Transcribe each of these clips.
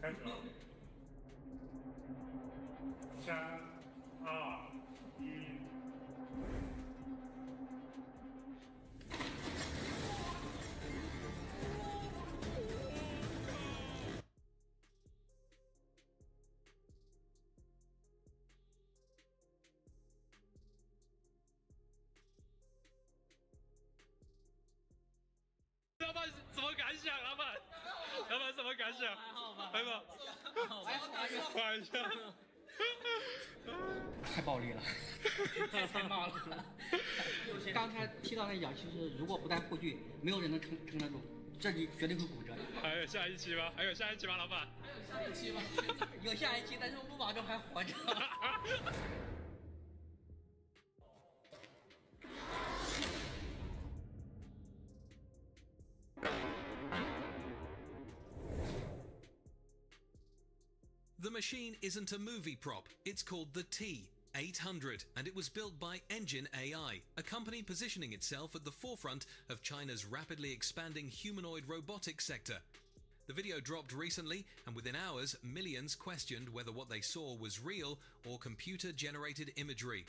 开始了，三、二、一。老板什么感想？老板什么感想？还好吧？还好。玩一下。太暴力了，太骂了。刚才踢到那脚，其实如果不带护具，没有人能撑得住，这里绝对会骨折的。还有下一期吗？还有下一期吗，老板？还有下一期吗？有下一期，但是我不保证还活着。The machine isn't a movie prop, it's called the T-800, and it was built by Engine AI, a company positioning itself at the forefront of China's rapidly expanding humanoid robotics sector. The video dropped recently, and within hours, millions questioned whether what they saw was real or computer-generated imagery.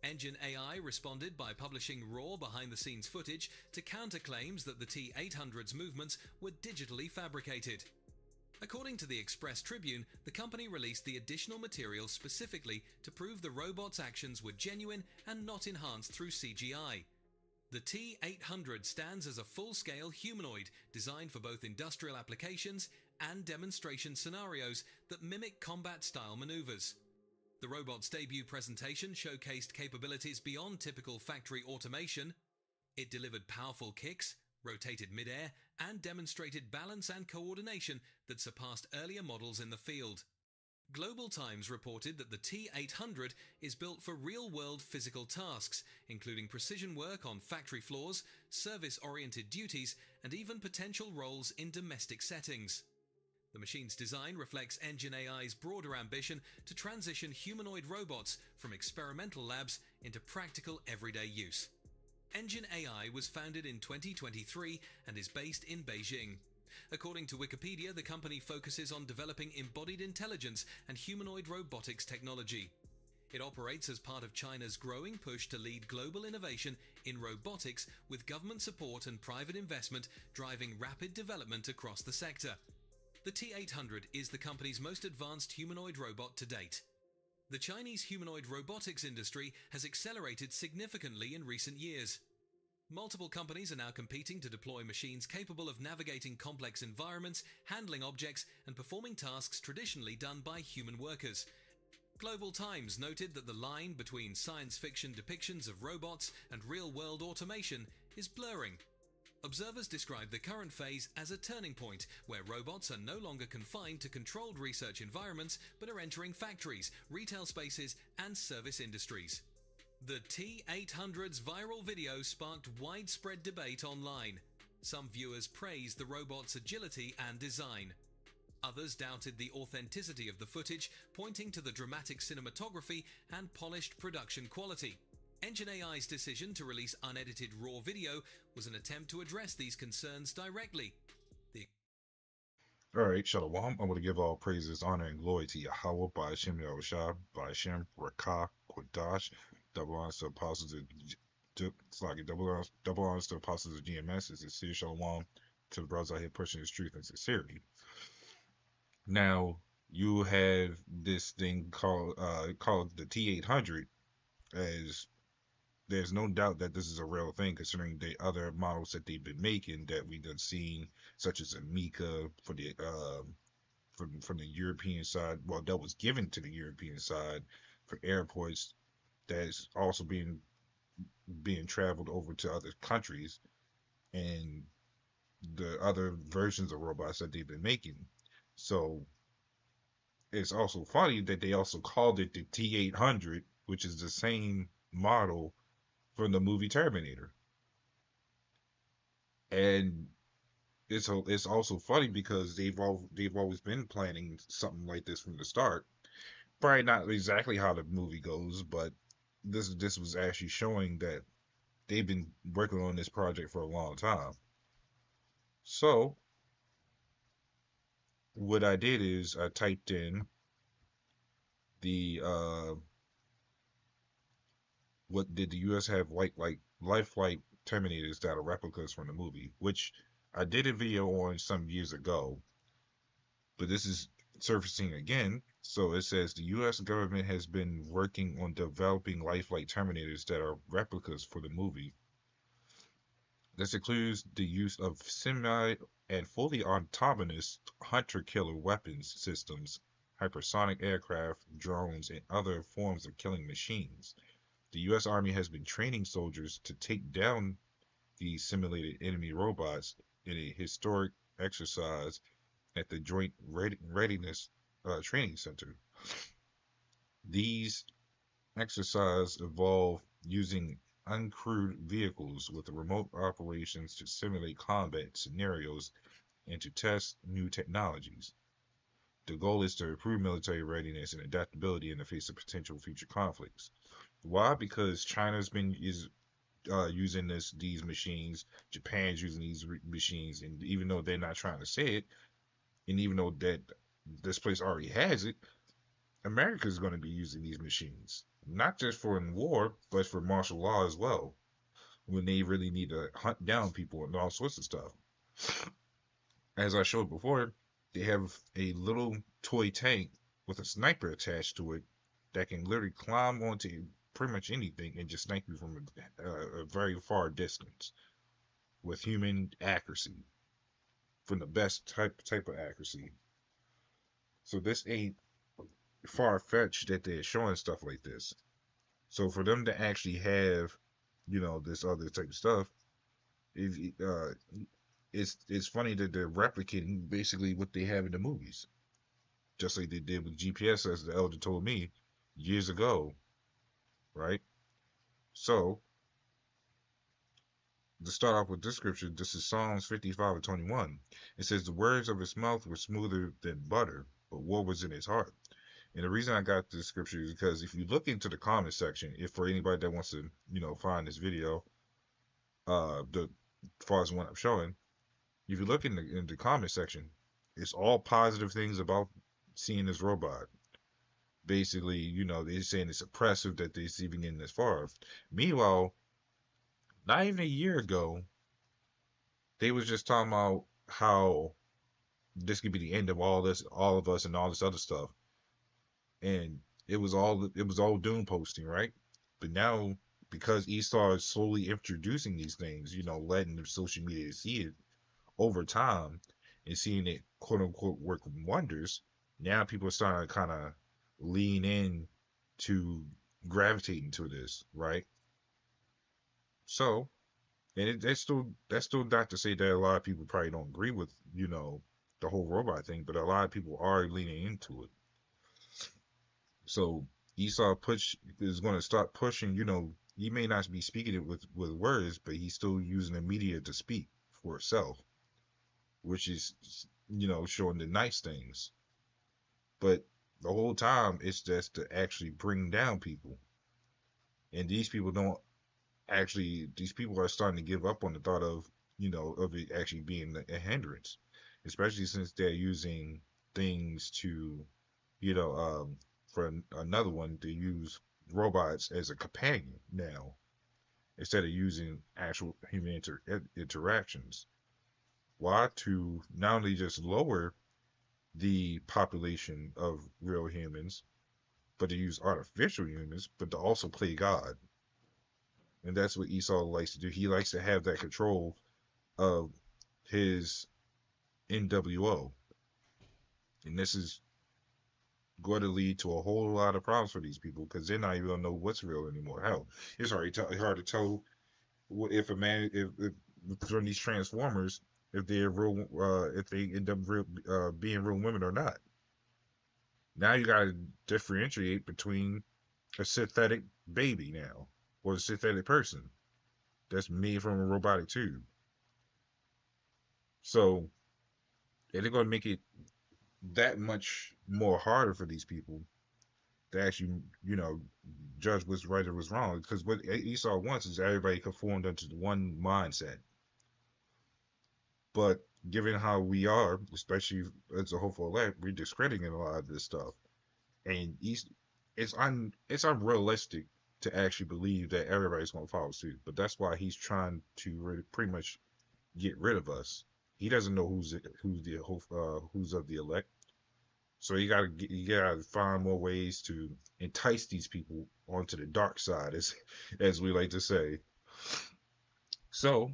Engine AI responded by publishing raw behind-the-scenes footage to counter claims that the T-800's movements were digitally fabricated. According to the Express Tribune, the company released the additional material specifically to prove the robot's actions were genuine and not enhanced through CGI. The T-800 stands as a full-scale humanoid designed for both industrial applications and demonstration scenarios that mimic combat-style maneuvers. The robot's debut presentation showcased capabilities beyond typical factory automation. It delivered powerful kicks, rotated mid-air, and demonstrated balance and coordination that surpassed earlier models in the field. Global Times reported that the T-800 is built for real-world physical tasks, including precision work on factory floors, service-oriented duties, and even potential roles in domestic settings. The machine's design reflects Engine AI's broader ambition to transition humanoid robots from experimental labs into practical everyday use. Engine AI was founded in 2023 and is based in Beijing. According to Wikipedia, the company focuses on developing embodied intelligence and humanoid robotics technology. It operates as part of China's growing push to lead global innovation in robotics, with government support and private investment driving rapid development across the sector. The T-800 is the company's most advanced humanoid robot to date. The Chinese humanoid robotics industry has accelerated significantly in recent years. Multiple companies are now competing to deploy machines capable of navigating complex environments, handling objects, and performing tasks traditionally done by human workers. Global Times noted that the line between science fiction depictions of robots and real-world automation is blurring. Observers describe the current phase as a turning point, where robots are no longer confined to controlled research environments, but are entering factories, retail spaces, and service industries. The T-800's viral video sparked widespread debate online. Some viewers praised the robot's agility and design. Others doubted the authenticity of the footage, pointing to the dramatic cinematography and polished production quality. Engine AI's decision to release unedited raw video was an attempt to address these concerns directly. Alright, Shalom. I want to give all praises, honor, and glory to Yahawah, by Hashem Yahushua, by Hashem Rakah, Kodash, double honors to apostles of double honors to apostles of GMS, and sincere Shalom to the brothers out here pushing this truth and sincerity. Now, you have this thing called the T-800, as there's no doubt that this is a real thing, considering the other models that they've been making that we've done seen, such as Amica for the from the European side. Well, that was given to the European side for airports. That's also being traveled over to other countries, and the other versions of robots that they've been making. So it's also funny that they also called it the T-800, which is the same model from the movie Terminator. And it's also funny because they've always been planning something like this from the start. Probably not exactly how the movie goes, but this was actually showing that they've been working on this project for a long time. So what I did is I typed in the what did the U.S. have like lifelike Terminators that are replicas from the movie, which I did a video on some years ago, but this is surfacing again. So it says the U.S. government has been working on developing lifelike Terminators that are replicas for the movie. This includes the use of semi and fully autonomous hunter-killer weapons systems, hypersonic aircraft, drones, and other forms of killing machines. The U.S. Army has been training soldiers to take down these simulated enemy robots in a historic exercise at the Joint Readiness Training Center. These exercises involve using uncrewed vehicles with remote operations to simulate combat scenarios and to test new technologies. The goal is to improve military readiness and adaptability in the face of potential future conflicts. Why? Because China's been using these machines, Japan's using these machines, and even though they're not trying to say it, and even though that this place already has it, America's going to be using these machines, not just for in war, but for martial law as well, when they really need to hunt down people and all sorts of stuff. As I showed before, they have a little toy tank with a sniper attached to it that can literally climb onto pretty much anything and just snipe you from a very far distance with human accuracy, from the best type of accuracy. So this ain't far fetched that they're showing stuff like this. So for them to actually have, this other type of stuff, if it's funny that they're replicating basically what they have in the movies, just like they did with GPS, as the elder told me years ago, right? So to start off with this scripture, this is Psalms 55:21. It says, "The words of his mouth were smoother than butter, but what was in his heart?" And the reason I got this scripture is because if you look into the comment section, if for anybody that wants to, find this video, the as far as the one I'm showing, if you look in the comment section, it's all positive things about seeing this robot. Basically, they're saying it's impressive that they're even getting this far. Meanwhile, not even a year ago, they was just talking about how this could be the end of all of us, and all this other stuff. And it was all doom posting, right? But now, because Esau is slowly introducing these things, letting the social media see it over time and seeing it quote unquote work wonders, now people are starting to kind of lean in to gravitating to this, right? So, and that's still not to say that a lot of people probably don't agree with, the whole robot thing, but a lot of people are leaning into it. So Esau is going to start pushing. He may not be speaking it with words, but he's still using the media to speak for itself, which is, showing the nice things. But the whole time, it's just to actually bring down people. And these people are starting to give up on the thought of, of it actually being a hindrance, especially since they're using things to, for another one, to use robots as a companion now, instead of using actual human interactions. Why? To not only just lower the population of real humans, but to use artificial humans, but to also play God. And that's what Esau likes to do. He likes to have that control of his NWO. And this is going to lead to a whole lot of problems for these people, because they're not even going to know what's real anymore. Hell, it's already hard to tell if a man, if from these Transformers, if they're real, if they end up being real women or not. Now you got to differentiate between a synthetic baby now, or a synthetic person that's made from a robotic tube. So, they're going to make it that much more harder for these people to actually, judge what's right or what's wrong. Because what Esau wants is everybody conformed unto the one mindset. But given how we are, especially as a hopeful elect, we're discrediting a lot of this stuff, and it's unrealistic to actually believe that everybody's gonna follow suit. But that's why he's trying to pretty much get rid of us. He doesn't know who's of the elect, so you gotta find more ways to entice these people onto the dark side, as we like to say. So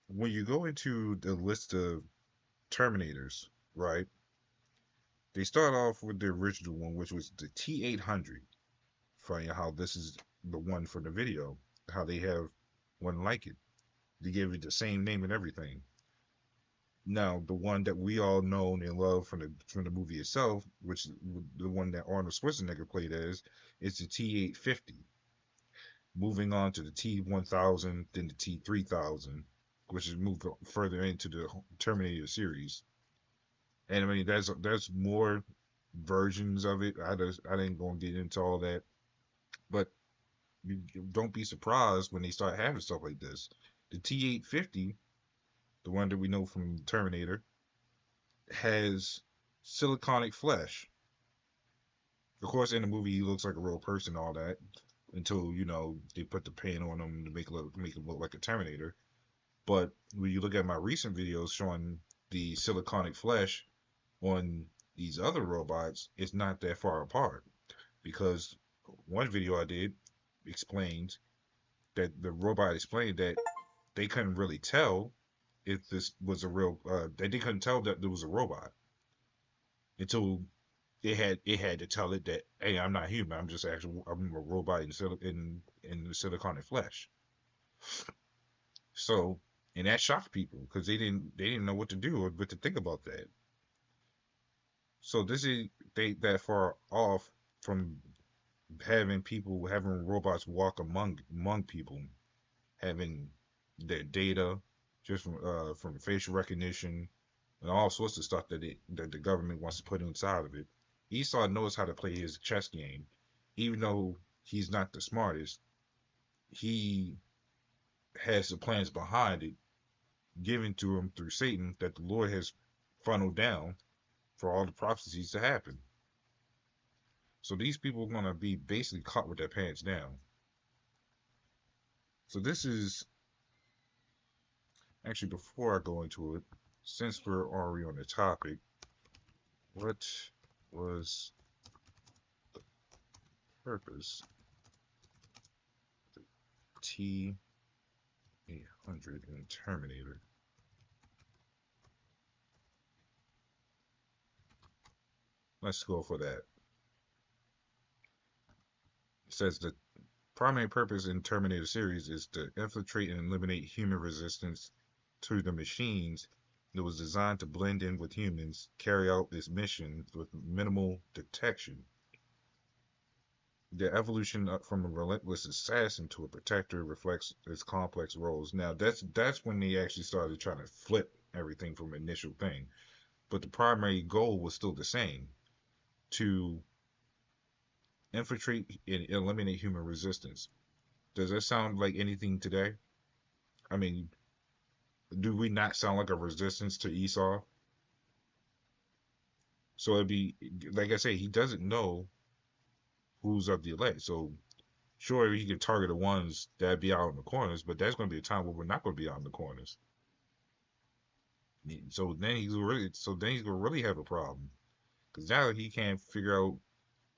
when you go into the list of Terminators, right? They start off with the original one, which was the T800. Funny how this is the one for the video, how they have one like it. They give it the same name and everything. Now, the one that we all know and love from the movie itself, which is the one that Arnold Schwarzenegger played as, is the T850. Moving on to the T1000, then the T3000, which is moved further into the Terminator series. And I mean, there's more versions of it. I didn't go and get into all that, but you don't be surprised when they start having stuff like this. The T850, the one that we know from Terminator, has siliconic flesh. Of course, in the movie, he looks like a real person, all that, until they put the paint on him to make him look like a Terminator. But when you look at my recent videos showing the siliconic flesh on these other robots, it's not that far apart, because one video I did explained that the robot explained that they couldn't really tell if this was a real they couldn't tell that there was a robot until it had to tell it that, hey, I'm not human, I'm a robot in the siliconic flesh. So, and that shocked people because they didn't know what to do or what to think about that. So this is they that far off from having robots walk among people, having their data just from facial recognition and all sorts of stuff that the government wants to put inside of it. Esau knows how to play his chess game, even though he's not the smartest. He has the plans behind it, given to him through Satan, that the Lord has funneled down for all the prophecies to happen. So these people are going to be basically caught with their pants down. So this is actually, before I go into it, since we're already on the topic, what was the purpose of the T800 in Terminator? Let's go for that. It says the primary purpose in Terminator series is to infiltrate and eliminate human resistance to the machines. It was designed to blend in with humans, carry out this mission with minimal detection. The evolution from a relentless assassin to a protector reflects its complex roles. Now that's when they actually started trying to flip everything from the initial thing. But the primary goal was still the same: to infiltrate and eliminate human resistance. Does that sound like anything today? I mean, do we not sound like a resistance to Esau? So it'd be, like I say, he doesn't know who's of the elect. So sure, he can target the ones that be out in the corners, but there's going to be a time where we're not going to be out in the corners. So then he's gonna really have a problem, because now he can't figure out.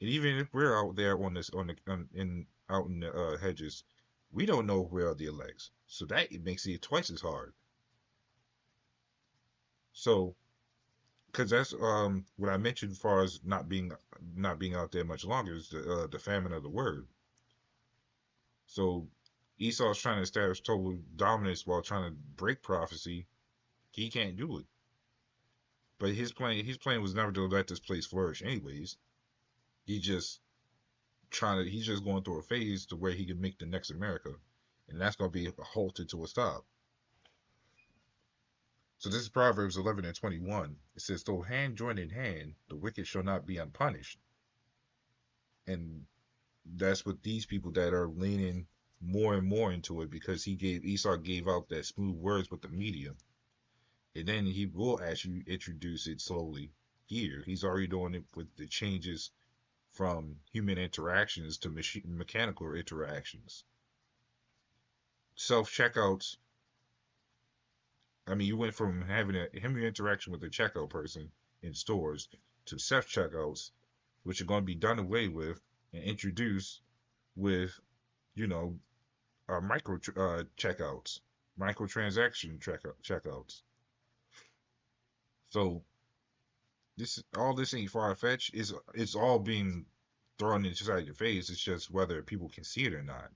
And even if we're out there on this out in the hedges, we don't know where are the elects. So that it makes it twice as hard. So, because that's what I mentioned as far as not being out there much longer is the famine of the word. So Esau's trying to establish total dominance while trying to break prophecy. He can't do it. But his plan was never to let this place flourish anyways. He's just going through a phase to where he can make the next America. And that's going to be halted to a stop. So this is Proverbs 11 and 21. It says, though hand join in hand, the wicked shall not be unpunished. And that's what these people that are leaning more and more into it, because Esau gave out that smooth words with the media. and then he will actually introduce it slowly here. He's already doing it with the changes from human interactions to mechanical interactions. Self checkouts. I mean, you went from having a human interaction with a checkout person in stores to self checkouts, which are going to be done away with and introduced with, you know, micro checkouts, microtransaction checkouts. So this ain't far fetched. It's all being thrown inside your face. It's just whether people can see it or not.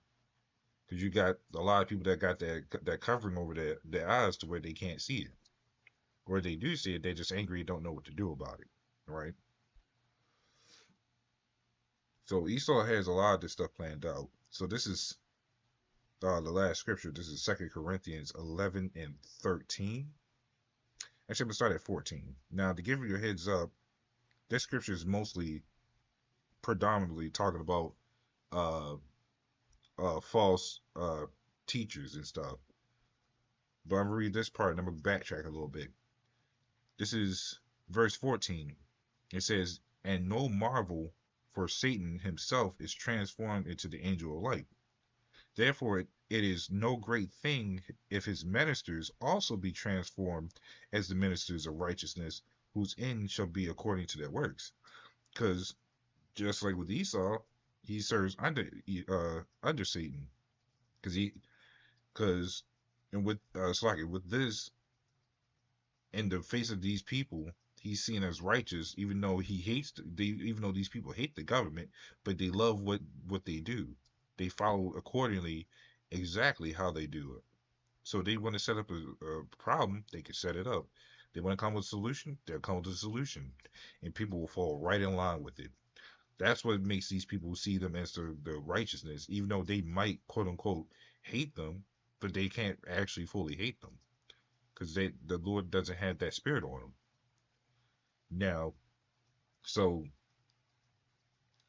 Because you got a lot of people that got that covering over their eyes to where they can't see it, or they do see it, they're just angry and don't know what to do about it, right? So Esau has a lot of this stuff planned out. So this is the last scripture. This is 2 Corinthians 11 and 13. Actually, I'm gonna start at 14. Now, to give you a heads up, this scripture is mostly predominantly talking about uh false teachers and stuff. But I'm gonna read this part and I'm gonna backtrack a little bit. This is verse 14. It says, "And no marvel, for Satan himself is transformed into the angel of light. Therefore it is no great thing if his ministers also be transformed as the ministers of righteousness, whose end shall be according to their works." Because just like with Esau, he serves under Satan. Because and with with this, in the face of these people, he's seen as righteous, even though even though these people hate the government, but they love what they do. They follow accordingly, exactly how they do it. So they want to set up a problem, they can set it up. They want to come with a solution, they'll come with a solution, and people will fall right in line with it. That's what makes these people see them as the righteousness, even though they might quote unquote hate them, but they can't actually fully hate them because the Lord doesn't have that spirit on them. Now, so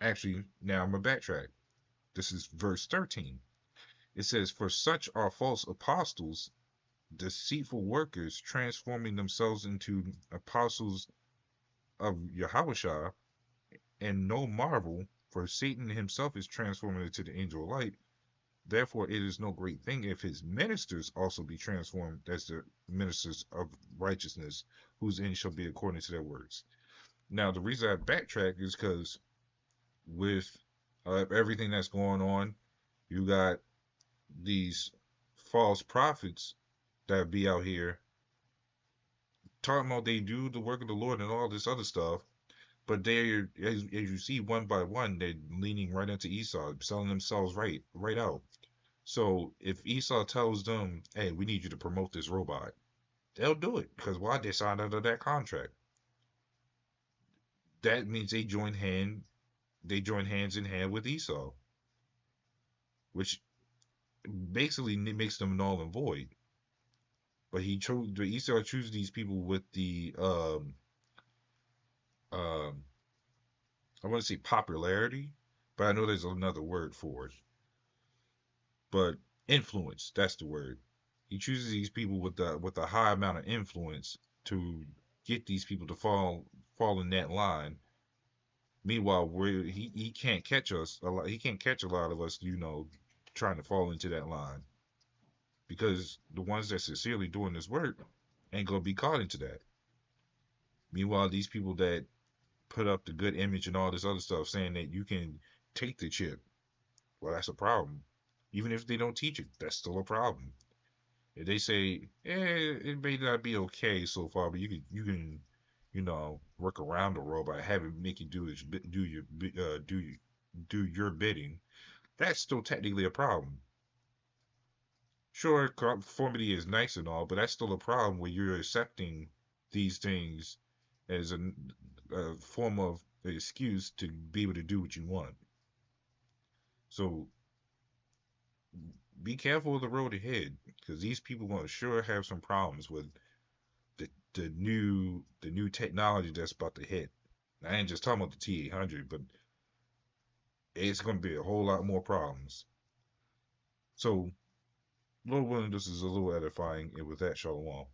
actually, now I'm gonna backtrack. This is verse 13. It says, "For such are false apostles, deceitful workers, transforming themselves into apostles of Yahawashah, and no marvel, for Satan himself is transformed into the angel of light. Therefore it is no great thing if his ministers also be transformed as the ministers of righteousness, whose end shall be according to their works." Now, the reason I backtrack is because with everything that's going on, you got these false prophets that be out here talking about they do the work of the Lord and all this other stuff, but they're, as you see, one by one, they're leaning right into Esau, selling themselves right out. So if Esau tells them, "Hey, we need you to promote this robot," they'll do it because why? They signed under that contract. That means they join hands in hand with Esau, which basically makes them null and void. But Esau chooses these people with the um I want to say popularity, but I know there's another word for it. But influence, that's the word. He chooses these people with a high amount of influence to get these people to fall in that line. Meanwhile, he can't catch us a lot. He can't catch a lot of us, trying to fall into that line because the ones that sincerely doing this work ain't gonna be caught into that. Meanwhile, these people that put up the good image and all this other stuff, saying that you can take the chip, well, that's a problem. Even if they don't teach it, that's still a problem. If they say, it may not be okay so far, but you can work around the robot, have it make you do your bidding. That's still technically a problem. Sure, conformity is nice and all, but that's still a problem where you're accepting these things as a form of excuse to be able to do what you want. So be careful of the road ahead, because these people are going to sure have some problems with the new technology that's about to hit. I ain't just talking about the T800, but it's going to be a whole lot more problems. So, Lord willing, this is a little edifying, and with that, shalom.